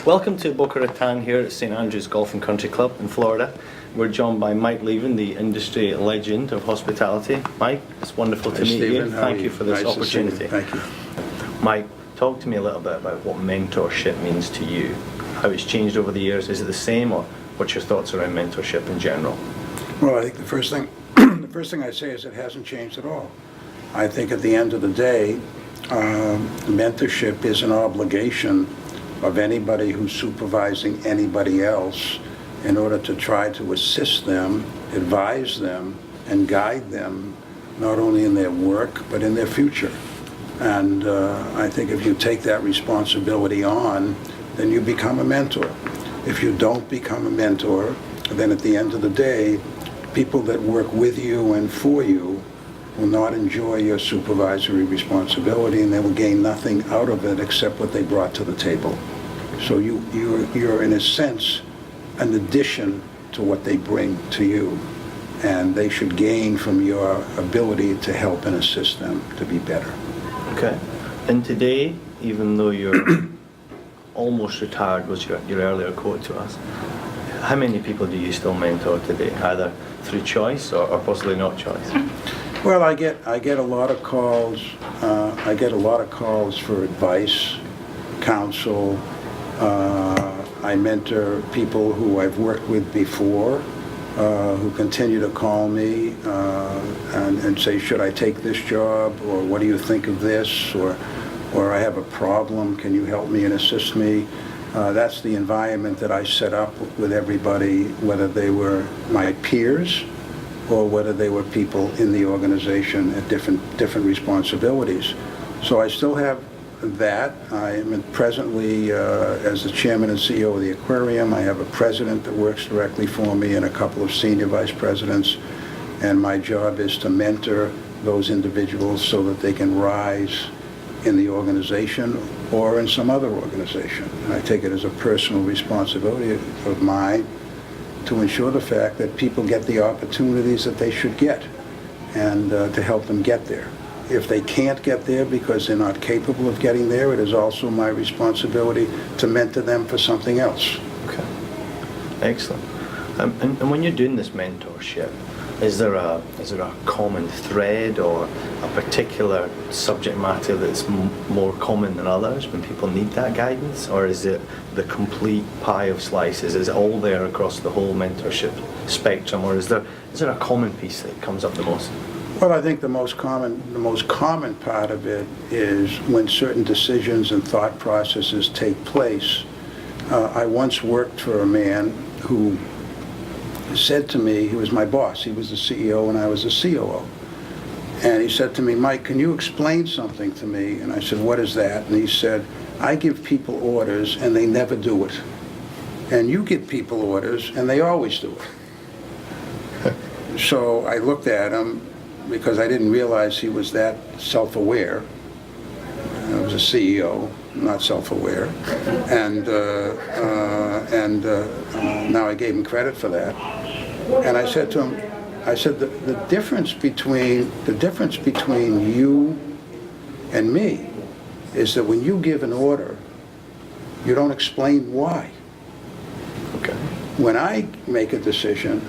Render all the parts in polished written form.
Welcome to Boca Raton here at St. Andrews Golf and Country Club in Florida. We're joined by Mike Leven, the industry legend of hospitality. Mike, it's wonderful to meet you. Thank you for this opportunity. Thank you. Mike, talk to me a little bit about what mentorship means to you, how it's changed over the years. Is it the same, or what's your thoughts around mentorship in general? Well, I think the first thing I'd say is it hasn't changed at all. I think at the end of the day, mentorship is an obligation of anybody who's supervising anybody else in order to try to assist them, advise them, and guide them, not only in their work, but in their future. And I think if you take that responsibility on, then you become a mentor. If you don't become a mentor, then at the end of the day, people that work with you and for you will not enjoy your supervisory responsibility, and they will gain nothing out of it except what they brought to the table. So you're in a sense an addition to what they bring to you, and they should gain from your ability to help and assist them to be better. Okay. And today, even though you're almost retired, was your earlier quote to us, how many people do you still mentor today, either through choice or possibly not choice? Well, I get a lot of calls. I get a lot of calls for advice, counsel. I mentor people who I've worked with before, who continue to call me and say, should I take this job, or what do you think of this, or I have a problem, can you help me and assist me? That's the environment that I set up with everybody, whether they were my peers or whether they were people in the organization at different responsibilities. So I still have that. I am presently, as the chairman and CEO of the aquarium, I have a president that works directly for me and a couple of senior vice presidents, and my job is to mentor those individuals so that they can rise in the organization or in some other organization. And I take it as a personal responsibility of mine to ensure the fact that people get the opportunities that they should get, and to help them get there. If they can't get there because they're not capable of getting there, it is also my responsibility to mentor them for something else. Okay, excellent. And when you're doing this mentorship, is there a common thread or a particular subject matter that's more common than others when people need that guidance, or is it the complete pie of slices? Is it all there across the whole mentorship spectrum, or is there a common piece that comes up the most? Well, I think the most common part of it is when certain decisions and thought processes take place. I once worked for a man who said to me, he was my boss, he was the CEO and I was the COO. And he said to me, Mike, can you explain something to me? And I said, what is that? And he said, I give people orders and they never do it. And you give people orders and they always do it. So I looked at him because I didn't realize he was that self-aware. I was a CEO, not self-aware. And now I gave him credit for that. And I said to him, I said, the difference between you and me is that when you give an order, you don't explain why. Okay. When I make a decision,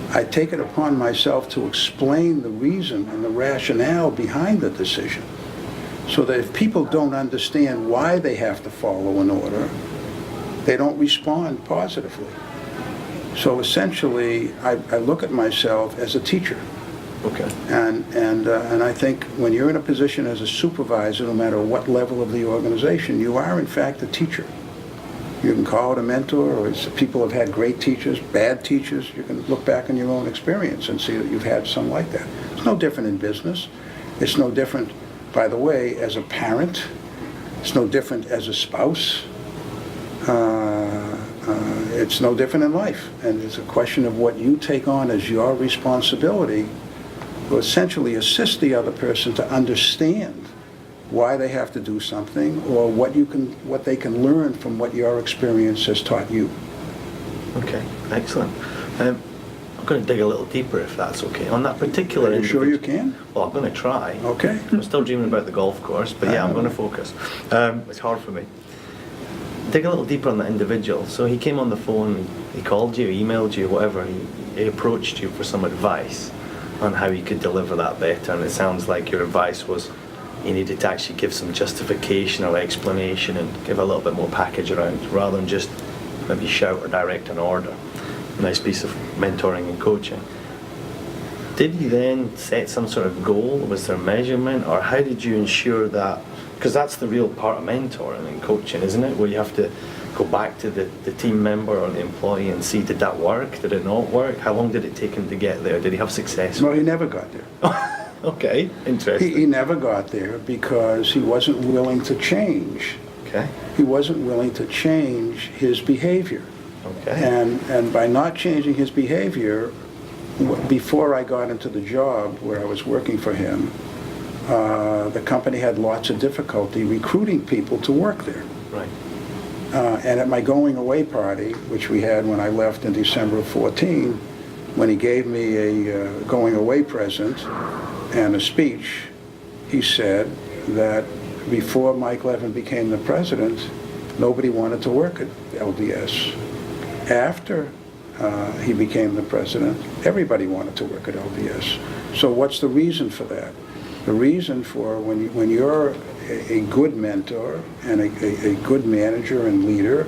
I take it upon myself to explain the reason and the rationale behind the decision, so that if people don't understand why they have to follow an order, they don't respond positively. So essentially, I look at myself as a teacher. Okay. And I think when you're in a position as a supervisor, no matter what level of the organization, you are in fact a teacher. You can call it a mentor, or people have had great teachers, bad teachers. You can look back on your own experience and see that you've had some like that. It's no different in business. It's no different, by the way, as a parent. It's no different as a spouse. It's no different in life. And it's a question of what you take on as your responsibility to essentially assist the other person to understand why they have to do something, or what they can learn from what your experience has taught you. Okay, excellent. I'm going to dig a little deeper, if that's okay, on that particular. Are you sure you can? Well, I'm going to try. Okay. I'm still dreaming about the golf course, but yeah, I'm going to focus. It's hard for me. dig a little deeper on that individual. So he came on the phone, he called you, emailed you, whatever, he approached you for some advice on how you could deliver that better, and it sounds like your advice was you needed to actually give some justification or explanation and give a little bit more package around, rather than just maybe shout or direct an order. Nice piece of mentoring and coaching. Did you then set some sort of goal? Was there measurement, or how did you ensure that? Because that's the real part of mentoring and coaching, isn't it? Where you have to go back to the team member or the employee and see, did that work? Did it not work? How long did it take him to get there? Did he have success? No, he never got there. Okay, interesting. He never got there because he wasn't willing to change. Okay. He wasn't willing to change his behavior. Okay. And by not changing his behavior, before I got into the job where I was working for him, the company had lots of difficulty recruiting people to work there. Right. And at my going away party, which we had when I left in December of 14, when he gave me a going away present and a speech, he said that before Mike Leven became the president, nobody wanted to work at LDS. After he became the president, everybody wanted to work at LDS. So what's the reason for that? The reason for when you're a good mentor and a good manager and leader,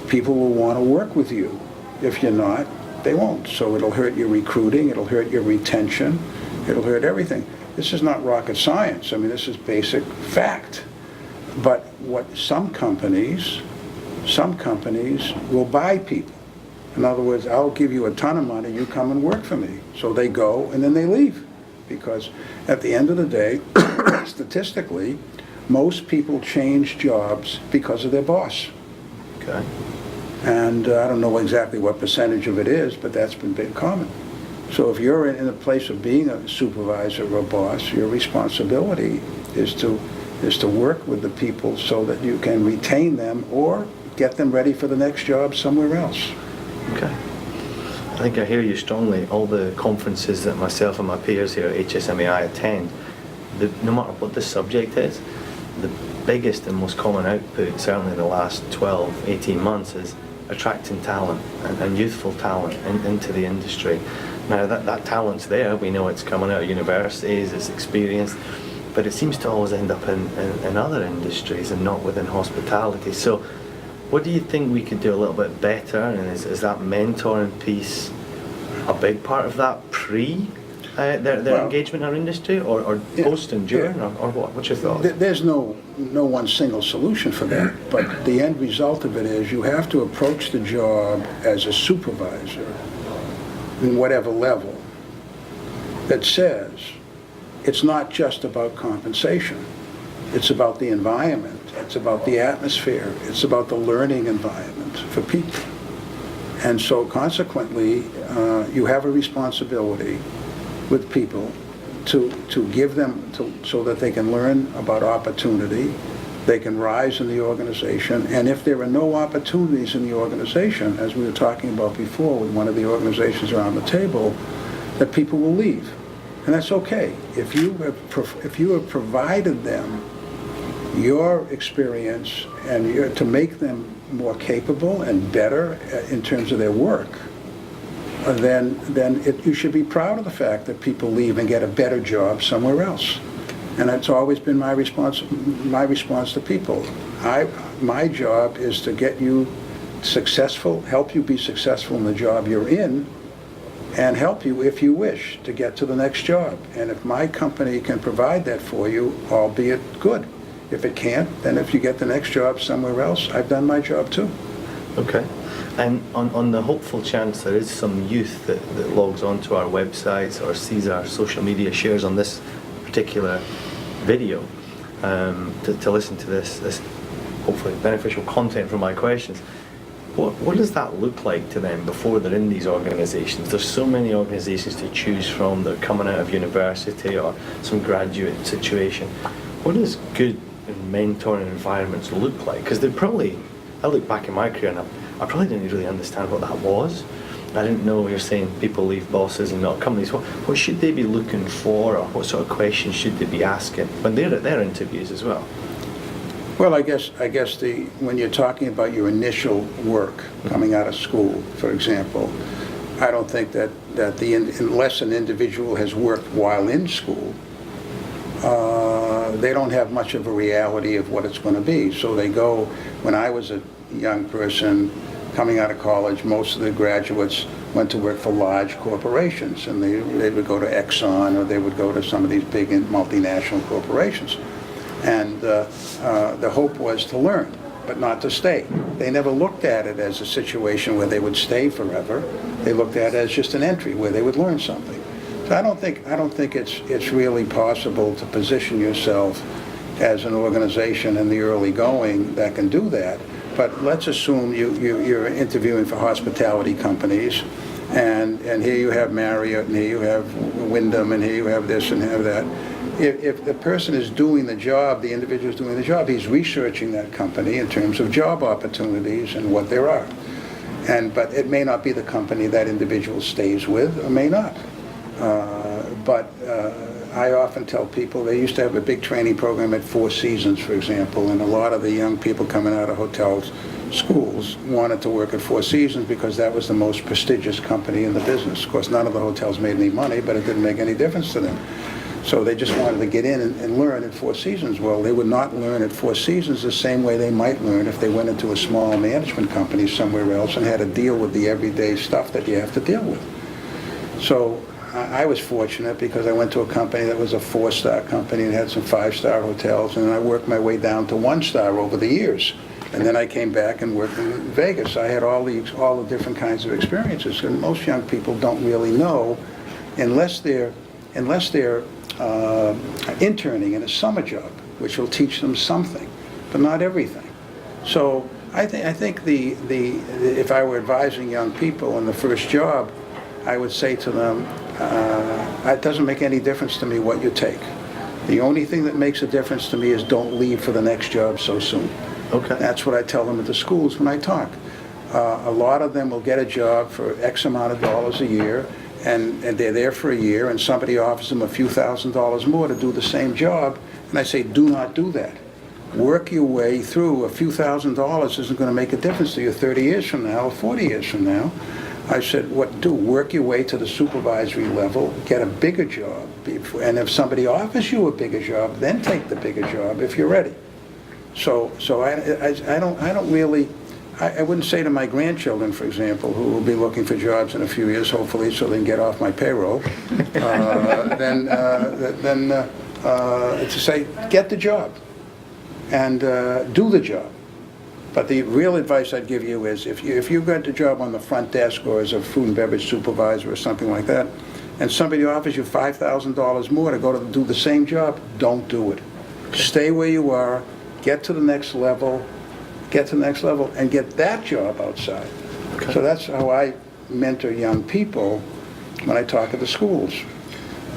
people will want to work with you. If you're not, they won't. So it'll hurt your recruiting, it'll hurt your retention, it'll hurt everything. This is not rocket science. I mean, this is basic fact. But what some companies will buy people. In other words, I'll give you a ton of money, you come and work for me. So they go and then they leave. Because at the end of the day, statistically, most people change jobs because of their boss. Okay. And I don't know exactly what percentage of it is, but that's been common. So if you're in a place of being a supervisor or a boss, your responsibility is to work with the people so that you can retain them or get them ready for the next job somewhere else. Okay. I think I hear you strongly. All the conferences that myself and my peers here at HSMAI attend, no matter what the subject is, the biggest and most common output, certainly in the last 12, 18 months, is attracting talent and youthful talent into the industry. Now that talent's there, we know it's coming out of universities, it's experienced, but it seems to always end up in other industries and not within hospitality. So what do you think we could do a little bit better, and is that mentoring piece a big part of that their engagement in our industry, or post and during, or what? What's your thoughts? There's no one single solution for that, but the end result of it is you have to approach the job as a supervisor in whatever level that says it's not just about compensation. It's about the environment. It's about the atmosphere. It's about the learning environment for people. And so consequently, you have a responsibility with people to give them so that they can learn about opportunity, they can rise in the organization, and if there are no opportunities in the organization, as we were talking about before with one of the organizations around the table, that people will leave. And that's okay. If you have provided them your experience and to make them more capable and better in terms of their work, then you should be proud of the fact that people leave and get a better job somewhere else. And that's always been my response to people. My job is to get you successful, help you be successful in the job you're in, and help you, if you wish, to get to the next job. And if my company can provide that for you, albeit good. If it can't, then if you get the next job somewhere else, I've done my job too. Okay. And on the hopeful chance there is some youth that logs onto our websites or sees our social media shares on this particular video to listen to this hopefully beneficial content from my questions, what does that look like to them before they're in these organizations? There's so many organizations to choose from. They're coming out of university or some graduate situation. What does good mentoring environments look like? Because I look back in my career and I probably didn't really understand what that was. I didn't know you're saying people leave bosses and not companies. What should they be looking for, or what sort of questions should they be asking when they're at their interviews as well? Well, I guess when you're talking about your initial work coming out of school, for example, I don't think that unless an individual has worked while in school, they don't have much of a reality of what it's going to be. So they go, when I was a young person coming out of college, most of the graduates went to work for large corporations, and they would go to Exxon, or they would go to some of these big multinational corporations. And the hope was to learn, but not to stay. They never looked at it as a situation where they would stay forever. They looked at it as just an entry where they would learn something. So I don't think it's really possible to position yourself as an organization in the early going that can do that. But let's assume you're interviewing for hospitality companies, and here you have Marriott, and here you have Wyndham, and here you have this and have that. If the person is doing the job, the individual is doing the job, he's researching that company in terms of job opportunities and what there are. But it may not be the company that individual stays with, or may not. I often tell people, they used to have a big training program at Four Seasons, for example, and a lot of the young people coming out of hotels, schools, wanted to work at Four Seasons because that was the most prestigious company in the business. Of course, none of the hotels made any money, but it didn't make any difference to them. So they just wanted to get in and learn at Four Seasons. Well, they would not learn at Four Seasons the same way they might learn if they went into a small management company somewhere else and had to deal with the everyday stuff that you have to deal with. So I was fortunate because I went to a company that was a 4-star company and had some 5-star hotels, and I worked my way down to 1-star over the years. And then I came back and worked in Vegas. I had all the different kinds of experiences, and most young people don't really know unless they're interning in a summer job, which will teach them something, but not everything. So I think if I were advising young people in the first job, I would say to them, it doesn't make any difference to me what you take. The only thing that makes a difference to me is don't leave for the next job so soon. Okay. That's what I tell them at the schools when I talk. A lot of them will get a job for X amount of dollars a year, and they're there for a year, and somebody offers them a few $1,000s more to do the same job, and I say, do not do that. Work your way through. A few $1,000s isn't going to make a difference to you 30 years from now or 40 years from now. I said, work your way to the supervisory level, get a bigger job, and if somebody offers you a bigger job, then take the bigger job if you're ready. So I don't really, I wouldn't say to my grandchildren, for example, who will be looking for jobs in a few years, hopefully, so they can get off my payroll, to say, get the job and do the job. But the real advice I'd give you is if you got a job on the front desk or as a food and beverage supervisor or something like that, and somebody offers you $5,000 more to go to do the same job, don't do it. Stay where you are, get to the next level, and get that job outside. Okay. So that's how I mentor young people when I talk at the schools.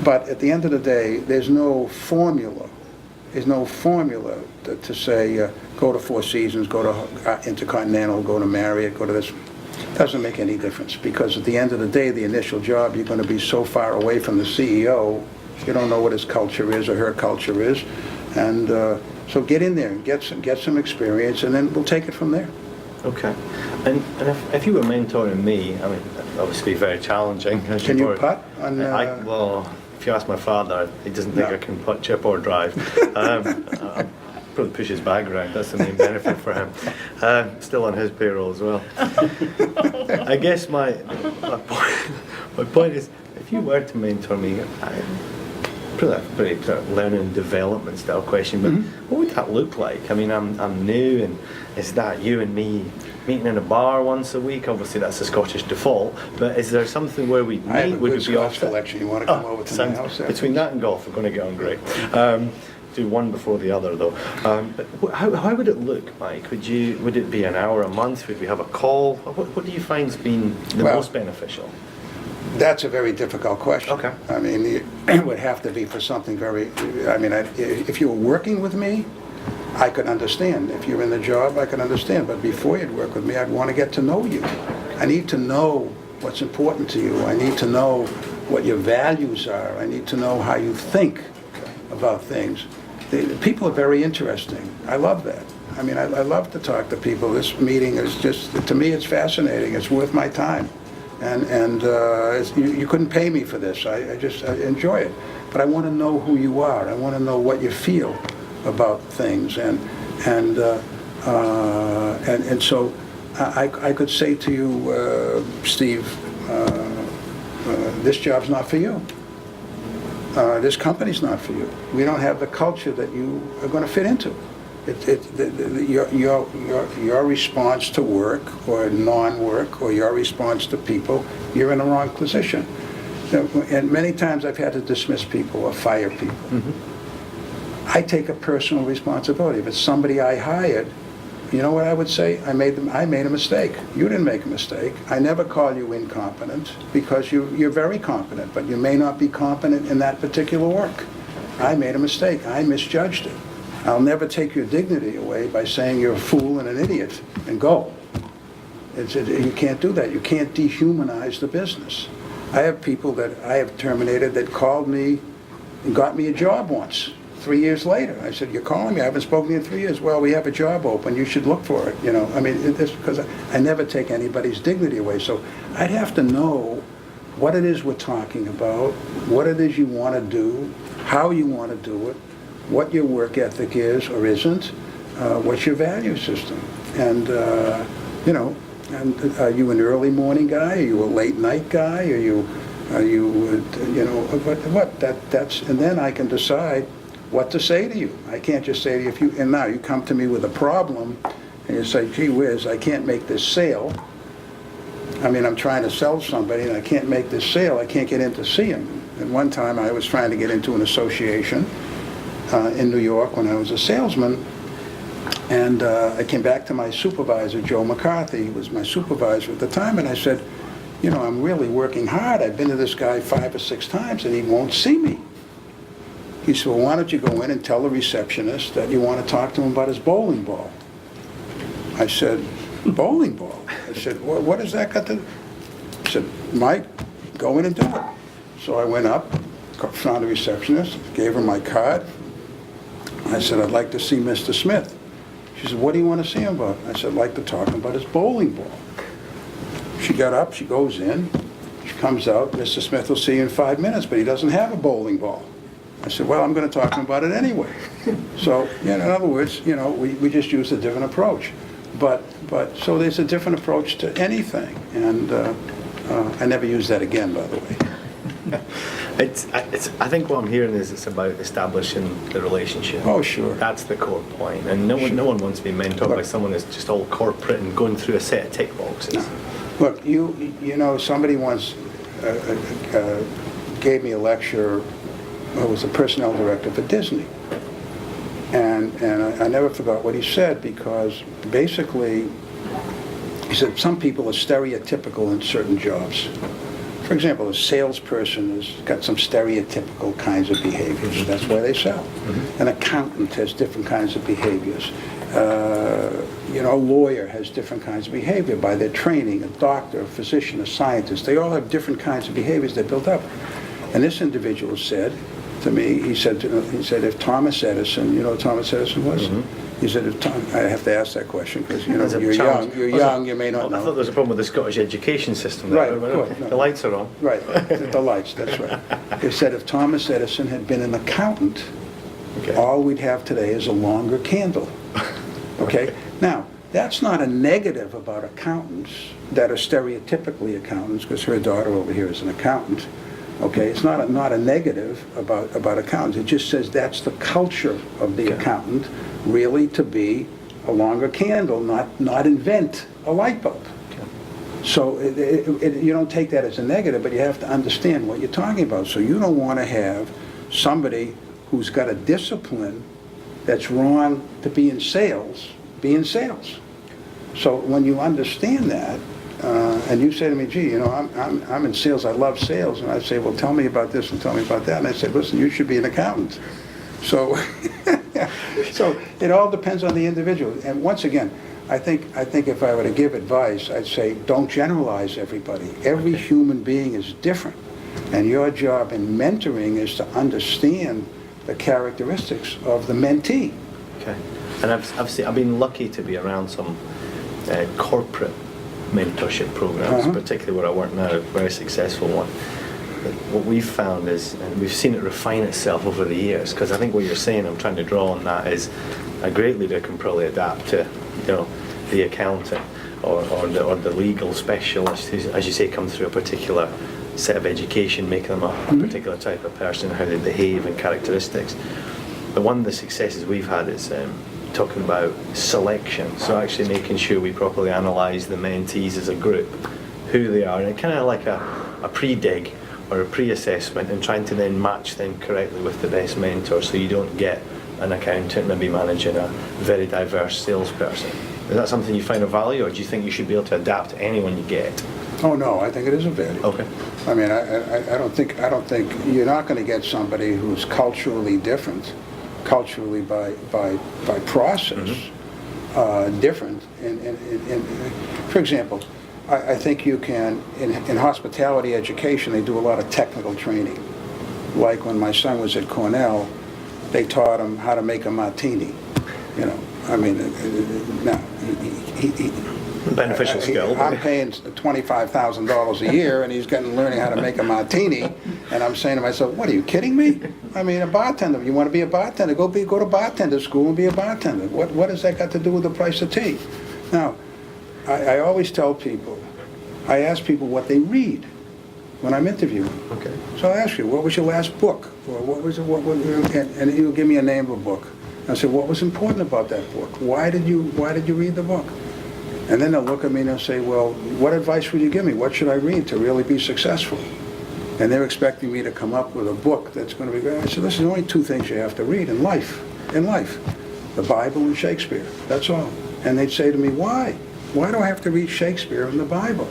But at the end of the day, there's no formula. There's no formula to say, go to Four Seasons, go to Intercontinental, go to Marriott, go to this. It doesn't make any difference, because at the end of the day, the initial job, you're going to be so far away from the CEO, you don't know what his culture is or her culture is. And so get in there and get some experience, and then we'll take it from there. Okay. And if you were mentoring me, I mean, obviously very challenging. Can you putt? Well, if you ask my father, he doesn't think I can putt, chip, or drive. Probably push his bag around. That's the main benefit for him. Still on his payroll as well. I guess my point is, if you were to mentor me, pretty sort of learning and development style question, but what would that look like? I mean, I'm new, and is that you and me meeting in a bar once a week? Obviously, that's the Scottish default. But is there something where we meet? I have a good Scotch collection. You want to come over to my house? Between that and golf, we're going to get on great. Do one before the other, though. But how would it look, Mike? Would it be an hour a month? Would we have a call? What do you find's been the most beneficial? That's a very difficult question. Okay. I mean, it would have to be for something very, I mean, if you were working with me, I could understand. If you're in the job, I could understand. But before you'd work with me, I'd want to get to know you. I need to know what's important to you. I need to know what your values are. I need to know how you think about things. the people are very interesting. I love that. I mean, I love to talk to people. This meeting is just, to me, it's fascinating. It's worth my time. And you couldn't pay me for this. I enjoy it. But I want to know who you are. I want to know what you feel about things. And so I could say to you, Steve, this job's not for you. This company's not for you. We don't have the culture that you are going to fit into. Your response to work or non-work or your response to people, you're in the wrong position. And many times I've had to dismiss people or fire people. Mm-hmm. I take a personal responsibility. If it's somebody I hired, you know what I would say? I made a mistake. You didn't make a mistake. I never call you incompetent because you're very competent, but you may not be competent in that particular work. I made a mistake. I misjudged it. I'll never take your dignity away by saying you're a fool and an idiot and go. You can't do that. You can't dehumanize the business. I have people that I have terminated that called me and got me a job once. 3 years later, I said, "You're calling me? I haven't spoken to you in 3 years." "Well, we have a job open. You should look for it." I mean, because I never take anybody's dignity away. So I'd have to know what it is we're talking about, what it is you want to do, how you want to do it, what your work ethic is or isn't, what's your value system, and are you an early morning guy? Are you a late night guy? Are you that's, and then I can decide what to say to you. I can't just say to you, and now you come to me with a problem, and you say, "Gee whiz, I can't make this sale. I mean, I'm trying to sell somebody, and I can't make this sale. I can't get in to see him." And one time I was trying to get into an association in New York when I was a salesman, and I came back to my supervisor, Joe McCarthy. He was my supervisor at the time, and I said, "I'm really working hard. I've been to this guy 5 or 6 times, and he won't see me." He said, "Well, why don't you go in and tell the receptionist that you want to talk to him about his bowling ball?" I said, "Bowling ball?" I said, "Well, what does that got to do?" He said, "Mike, go in and do it." So I went up, found the receptionist, gave her my card. I said, "I'd like to see Mr. Smith." She said, "What do you want to see him about?" I said, "I'd like to talk about his bowling ball." She got up, she goes in, she comes out, "Mr. Smith will see you in 5 minutes, but he doesn't have a bowling ball." I said, "Well, I'm going to talk to him about it anyway." So, in other words, we just use a different approach. But so there's a different approach to anything, and I never use that again, by the way. I think what I'm hearing is it's about establishing the relationship. Oh, sure. That's the core point. And no one wants to be mentored by someone that's just all corporate and going through a set of tick boxes. No. Look, somebody once gave me a lecture. I was a personnel director for Disney. And I never forgot what he said, because basically he said some people are stereotypical in certain jobs. For example, a salesperson has got some stereotypical kinds of behaviors. That's why they sell. Mm-hmm. An accountant has different kinds of behaviors. A lawyer has different kinds of behavior by their training. A doctor, a physician, a scientist, they all have different kinds of behaviors they built up. And this individual said to me, he said, if Thomas Edison, you know who Thomas Edison was? Mm-hmm. He said, I have to ask that question because you're young, you may not know. I thought there was a problem with the Scottish education system. Right, the lights are on. Right, the lights, that's right. He said if Thomas Edison had been an accountant, all we'd have today is a longer candle. Okay? Now, that's not a negative about accountants that are stereotypically accountants, because her daughter over here is an accountant. Okay, it's not a negative about accountants. It just says that's the culture of the accountant, really, to be a longer candle, not invent a light bulb. Okay. So you don't take that as a negative, but you have to understand what you're talking about. So you don't want to have somebody who's got a discipline that's wrong to be in sales. So when you understand that, and you say to me, "Gee, I'm in sales. I love sales," and I say, "Well, tell me about this and tell me about that," and I say, "Listen, you should be an accountant." So, so it all depends on the individual. And once again, I think if I were to give advice, I'd say don't generalize everybody. Every human being is different, and your job in mentoring is to understand the characteristics of the mentee. Okay. And I've been lucky to be around some corporate mentorship programs, particularly where I work now, a very successful one. What we've found is, and we've seen it refine itself over the years, because I think what you're saying, I'm trying to draw on that, is a great leader can probably adapt to, the accountant or the legal specialist who, as you say, come through a particular set of education, make them a particular type of person, how they behave and characteristics. But one of the successes we've had is talking about selection, so actually making sure we properly analyse the mentees as a group, who they are, and kind of like a pre-dig or a pre-assessment, and trying to then match them correctly with the best mentor, so you don't get an accountant maybe managing a very diverse salesperson. Is that something you find of value, or do you think you should be able to adapt to anyone you get? Oh no, I think it is a value. Okay. I mean, I don't think you're not going to get somebody who's culturally different, culturally by process, different. For example, I think you can, in hospitality education, they do a lot of technical training. Like when my son was at Cornell, they taught him how to make a martini. I mean, now, beneficial skill. I'm paying $25,000 a year, and he's learning how to make a martini, and I'm saying to myself, what, are you kidding me? I mean, a bartender, you want to be a bartender, go to bartender school and be a bartender. What has that got to do with the price of tea? Now, I always tell people, I ask people what they read when I'm interviewing. Okay. So I ask you, what was your last book? Or and you'll give me a name of a book. I said, what was important about that book? Why did you read the book? And then they'll look at me and they'll say, well, what advice would you give me? What should I read to really be successful? And they're expecting me to come up with a book that's going to be great. I said, listen, there's only two things you have to read in life. The Bible and Shakespeare. That's all. And they'd say to me, why? Why do I have to read Shakespeare and the Bible?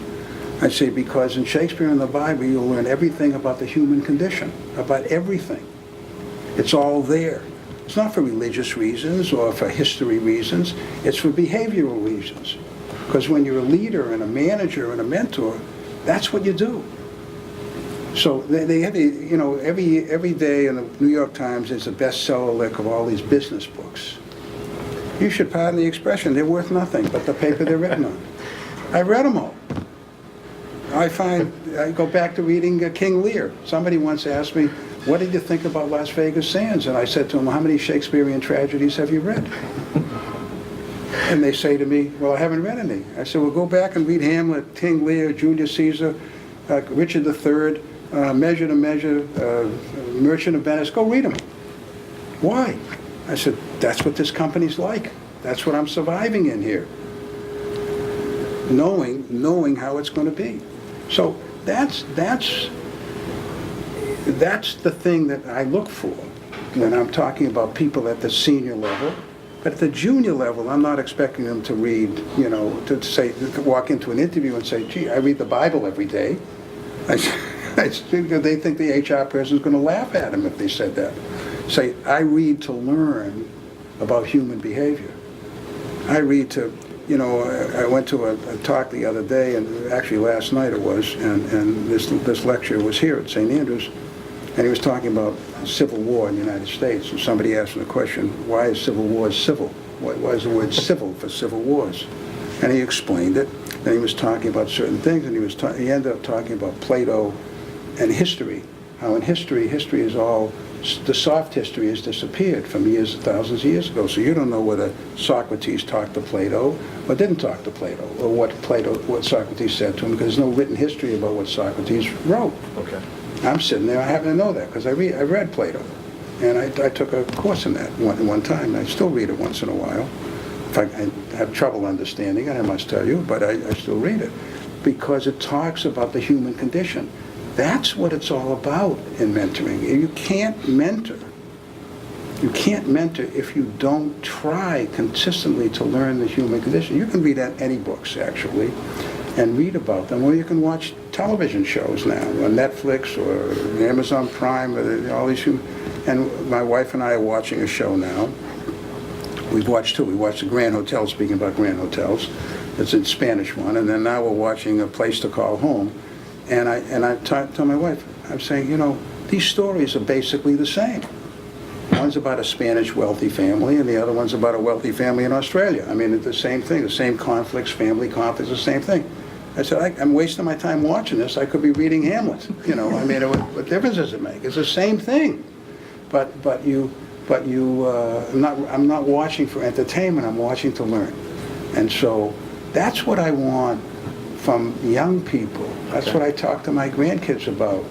I'd say, because in Shakespeare and the Bible, you'll learn everything about the human condition, about everything. It's all there. It's not for religious reasons or for history reasons. It's for behavioral reasons. Because when you're a leader and a manager and a mentor, that's what you do. So they have, every day in the New York Times there's a bestseller list of all these business books. You should pardon the expression, they're worth nothing but the paper they're written on. I read them all. I go back to reading King Lear. Somebody once asked me, what did you think about Las Vegas Sands? And I said to him, how many Shakespearean tragedies have you read? And they say to me, well, I haven't read any. I said, well, go back and read Hamlet, King Lear, Julius Caesar, Richard III, Measure to Measure, Merchant of Venice. Go read them. Why? I said, that's what this company's like. That's what I'm surviving in here. Knowing how it's going to be. So that's the thing that I look for when I'm talking about people at the senior level. But at the junior level, I'm not expecting them to read, to walk into an interview and say, gee, I read the Bible every day. They think the HR person is going to laugh at them if they said that. Say, I read to learn about human behavior. I read to, I went to a talk the other day, and actually last night it was, and this lecture was here at St. Andrews, and he was talking about civil war in the United States. And somebody asked him the question, why is civil wars civil? Why is the word civil for civil wars? And he explained it. Then he was talking about certain things, and he ended up talking about Plato and history. How in history is all, the soft history has disappeared from thousands of years ago. So you don't know whether Socrates talked to Plato or didn't talk to Plato, or what Socrates said to him, because there's no written history about what Socrates wrote. Okay. I'm sitting there, I happen to know that, because I read Plato. And I took a course in that one time, and I still read it once in a while. In fact, I have trouble understanding it, I must tell you, but I still read it, because it talks about the human condition. That's what it's all about in mentoring. You can't mentor if you don't try consistently to learn the human condition. You can read any books, actually, and read about them, or you can watch television shows now on Netflix or Amazon Prime, or all these. And my wife and I are watching a show now. We've watched two. We watched the Grand Hotel, speaking about Grand Hotels. It's a Spanish one, and then now we're watching A Place to Call Home. And I tell my wife, I'm saying, these stories are basically the same. One's about a Spanish wealthy family, and the other one's about a wealthy family in Australia. I mean, it's the same thing, the same conflicts, family conflicts, the same thing. I said, I'm wasting my time watching this. I could be reading Hamlet. You know, I mean, what difference does it make? It's the same thing. I'm not watching for entertainment. I'm watching to learn. And so that's what I want from young people. That's what I talk to my grandkids about.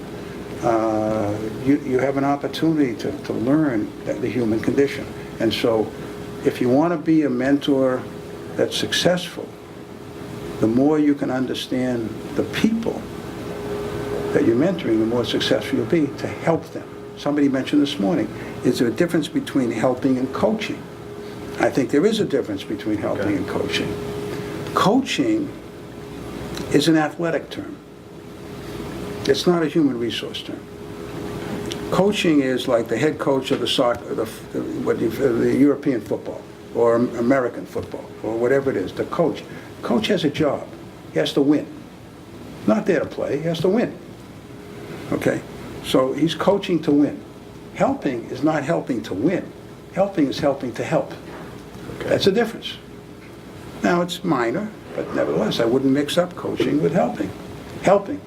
You have an opportunity to learn the human condition. And so if you want to be a mentor that's successful, the more you can understand the people that you're mentoring, the more successful you'll be to help them. Somebody mentioned this morning, is there a difference between helping and coaching? I think there is a difference between helping and coaching. Coaching is an athletic term. It's not a human resource term. Coaching is like the head coach of the soccer, the European football, or American football, or whatever it is, the coach. Coach has a job. He has to win. Not there to play, he has to win. Okay? So he's coaching to win. Helping is not helping to win. Helping is helping to help. Okay. That's the difference. Now it's minor, but nevertheless, I wouldn't mix up coaching with helping. Helping.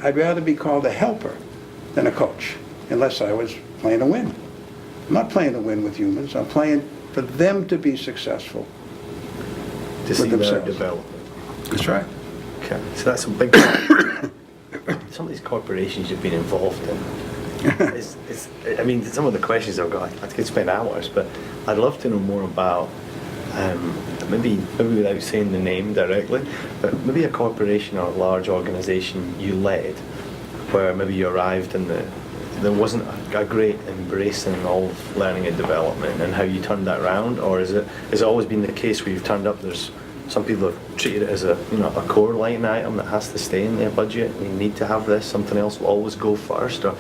I'd rather be called a helper than a coach, unless I was playing to win. I'm not playing to win with humans. I'm playing for them to be successful. To see their development. That's right. Okay, so that's a big some of these corporations you've been involved in. I mean, some of the questions I've got, I could spend hours, but I'd love to know more about, maybe without saying the name directly, but maybe a corporation or a large organization you led, where maybe you arrived and there wasn't a great embracing of learning and development, and how you turned that around, or has it always been the case where you've turned up, there's some people have treated it as a core line item that has to stay in their budget, you need to have this, something else will always go first, or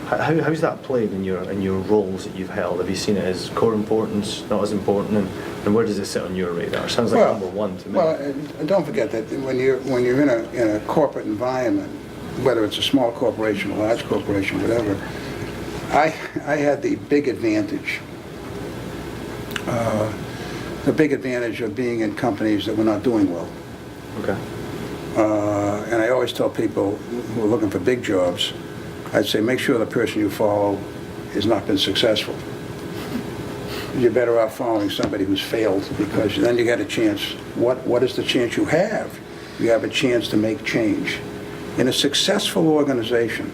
how's that played in your roles that you've held? Have you seen it as core importance, not as important, and where does it sit on your radar? It sounds like number one to me. Well, and don't forget that when you're in a corporate environment, whether it's a small corporation, a large corporation, whatever, I had the big advantage of being in companies that were not doing well. Okay. And I always tell people who are looking for big jobs, I'd say make sure the person you follow has not been successful. You're better off following somebody who's failed, because then you get a chance. What is the chance you have? You have a chance to make change. In a successful organization,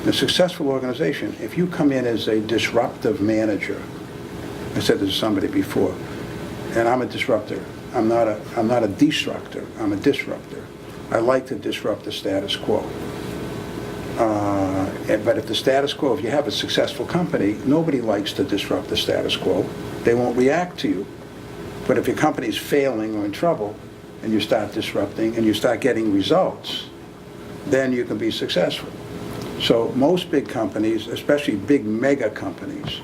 if you come in as a disruptive manager, I said this to somebody before, and I'm a disruptor. I'm not a destructor. I'm a disruptor. I like to disrupt the status quo. But if the status quo, if you have a successful company, nobody likes to disrupt the status quo. They won't react to you. But if your company's failing or in trouble, and you start disrupting and you start getting results, then you can be successful. So most big companies, especially big mega companies,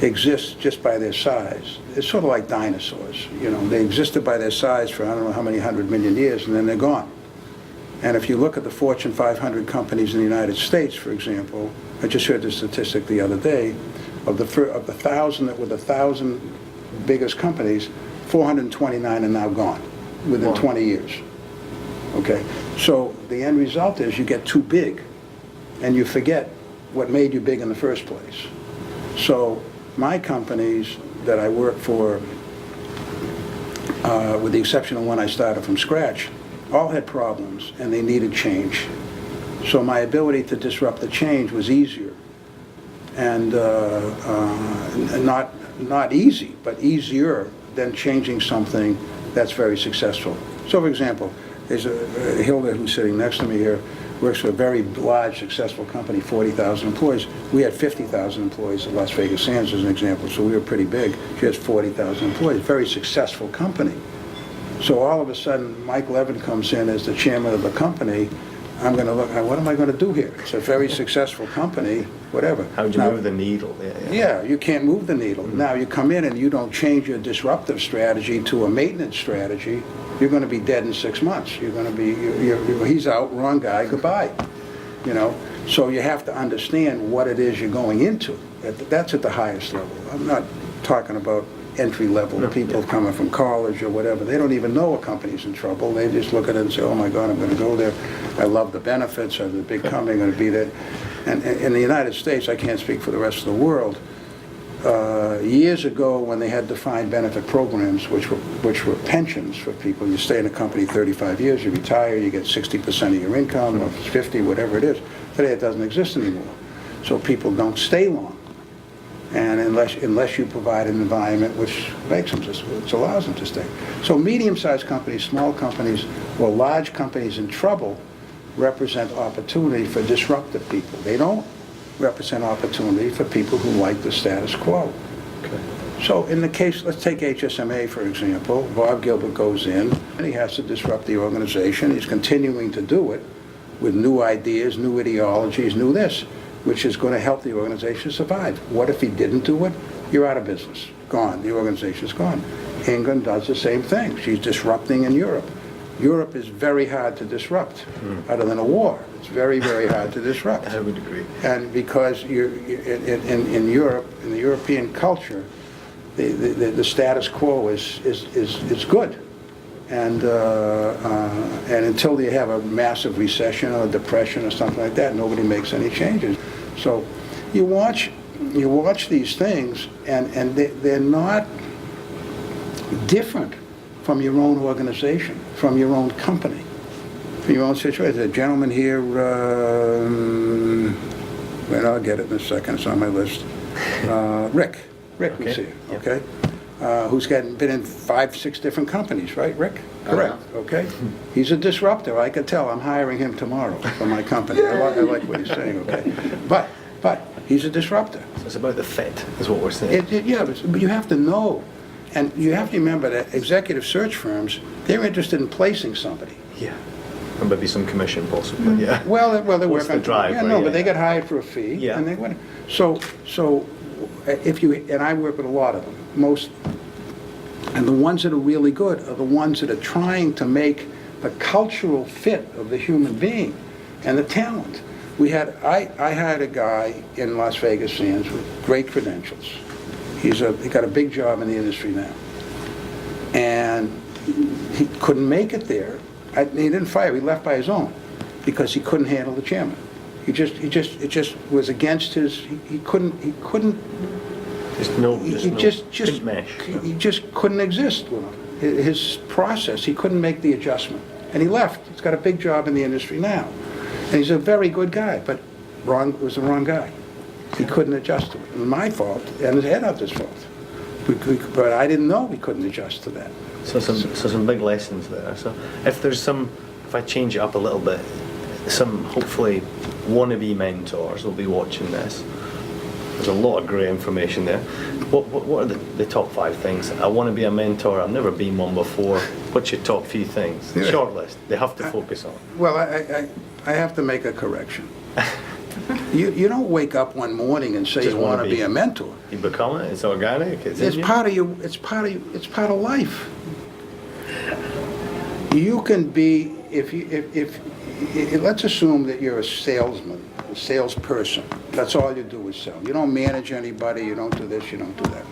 exist just by their size. It's sort of like dinosaurs. They existed by their size for I don't know how many 100 million years, and then they're gone. And if you look at the Fortune 500 companies in the United States, for example, I just heard the statistic the other day, of the 1,000 biggest companies, 429 are now gone within 20 years. Okay, so the end result is you get too big, and you forget what made you big in the first place. So my companies that I work for, with the exception of one I started from scratch, all had problems and they needed change. So my ability to disrupt the change was easier, and not easy, but easier than changing something that's very successful. So for example, there's Hilda, who's sitting next to me here, works for a very large, successful company, 40,000 employees. We had 50,000 employees at Las Vegas Sands, as an example, so we were pretty big. She has 40,000 employees, very successful company. So all of a sudden, Mike Leven comes in as the chairman of the company. I'm going to look, what am I going to do here? It's a very successful company, whatever. How would you move the needle? Yeah, you can't move the needle. Mm-hmm. Now, you come in and you don't change your disruptive strategy to a maintenance strategy, you're going to be dead in 6 months. You're going to be, he's out, wrong guy, goodbye. So you have to understand what it is you're going into. That's at the highest level. I'm not talking about entry-level people coming from college or whatever. They don't even know a company's in trouble. They just look at it and say, oh my God, I'm going to go there. I love the benefits. I have the big company, I'm going to be there. And in the United States, I can't speak for the rest of the world, years ago when they had defined benefit programs, which were pensions for people, you stay in a company 35 years, you retire, you get 60% of your income, or 50, whatever it is. Today it doesn't exist anymore. So people don't stay long. And unless you provide an environment which makes them which allows them to stay. So medium-sized companies, small companies, or large companies in trouble represent opportunity for disruptive people. They don't represent opportunity for people who like the status quo. Okay. So in the case, let's take HSMA for example. Bob Gilbert goes in and he has to disrupt the organization. He's continuing to do it with new ideas, new ideologies, new this, which is going to help the organization survive. What if he didn't do it? You're out of business. Gone. The organization's gone. England does the same thing. She's disrupting in Europe. Europe is very hard to disrupt, other than a war. It's very, very hard to disrupt. I would agree. And because in Europe, in the European culture, the status quo is good. And until you have a massive recession or depression or something like that, nobody makes any changes. So you watch these things, and they're not different from your own organization, from your own company, from your own situation. There's a gentleman here, well, I'll get it in a second, it's on my list. Rick Okay. was here, Yep. okay? Who's been in 5, 6 different companies, right, Rick? Correct, okay? He's a disruptor, I could tell. I'm hiring him tomorrow for my company. I like what he's saying, okay? But he's a disruptor. So it's about the fit, is what we're saying. Yeah, but you have to know, and you have to remember that executive search firms, they're interested in placing somebody. Yeah. And maybe some commission possibly, yeah. Well, they What's work the on... drive, Yeah, right? no, Yeah, but they yeah. get hired for a fee, Yeah. and they win. So if you, and I work with a lot of them, most, and the ones that are really good are the ones that are trying to make the cultural fit of the human being and the talent. I hired a guy in Las Vegas Sands with great credentials. He got a big job in the industry now. And he couldn't make it there. He didn't fire, he left by his own, because he couldn't handle the chairman. It just was against his, he couldn't Couldn't mesh. He just couldn't exist with him. His process, he couldn't make the adjustment. And he left. He's got a big job in the industry now. And he's a very good guy, but was the wrong guy. He couldn't adjust to it. And my fault, and his head office fault. But I didn't know we couldn't adjust to that. So some big lessons there. So if I change it up a little bit, some hopefully wannabe mentors will be watching this. There's a lot of great information there. What are the top 5 things? I want to be a mentor. I've never been one before. What's your top few things? Yeah. Short list. They have to focus on. Well, I have to make a correction. You don't wake up one morning and say Just you want to be a mentor. You become it. It's organic. It's part of you. It's part of life. You can be if let's assume that you're a salesman, a salesperson. That's all you do is sell. You don't manage anybody. You don't do this. You don't do that.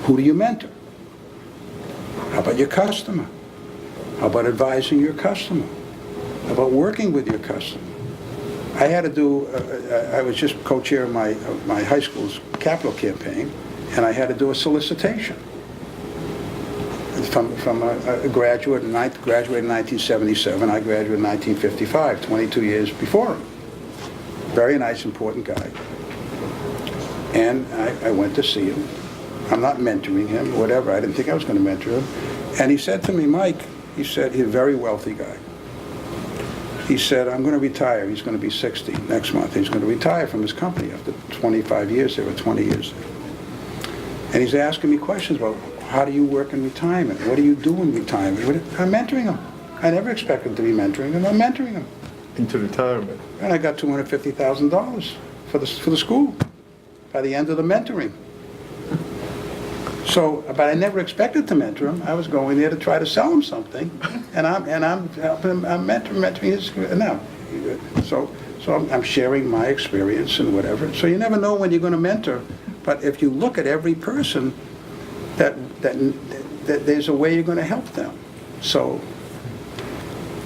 Who do you mentor? How about your customer? How about advising your customer? How about working with your customer? I had to do, I was just co-chair of my high school's capital campaign, and I had to do a solicitation from a graduate, graduated in 1977, I graduated in 1955, 22 years before him. Very nice, important guy. And I went to see him. I'm not mentoring him, whatever, I didn't think I was going to mentor him. And he said to me, Mike, he said, he's a very wealthy guy. He said, I'm going to retire. He's going to be 60 next month. He's going to retire from his company after 25 years there, or 20 years there. And he's asking me questions about how do you work in retirement? What do you do in retirement? I'm mentoring him. I never expected to be mentoring him. I'm mentoring him. Into retirement. And I got $250,000 for the school by the end of the mentoring. So, but I never expected to mentor him. I was going there to try to sell him something, and I'm helping him. I'm mentoring his now. So I'm sharing my experience and whatever. So you never know when you're going to mentor, but if you look at every person, that there's a way you're going to help them. So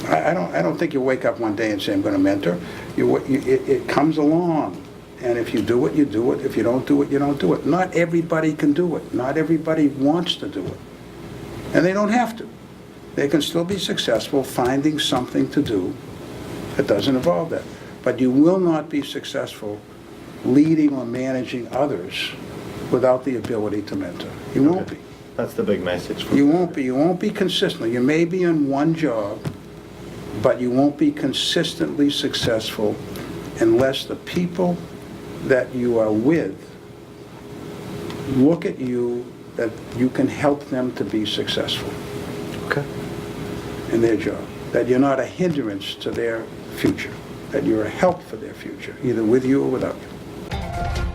I don't think you wake up one day and say, I'm going to mentor. It comes along. And if you do it, you do it. If you don't do it, you don't do it. Not everybody can do it. Not everybody wants to do it. And they don't have to. They can still be successful finding something to do that doesn't involve that. But you will not be successful leading or managing others without the ability to mentor. You won't be. That's the big message. You won't be. You won't be consistent. You may be in one job, but you won't be consistently successful unless the people that you are with look at you that you can help them to be successful Okay. in their job, that you're not a hindrance to their future, that you're a help for their future, either with you or without you.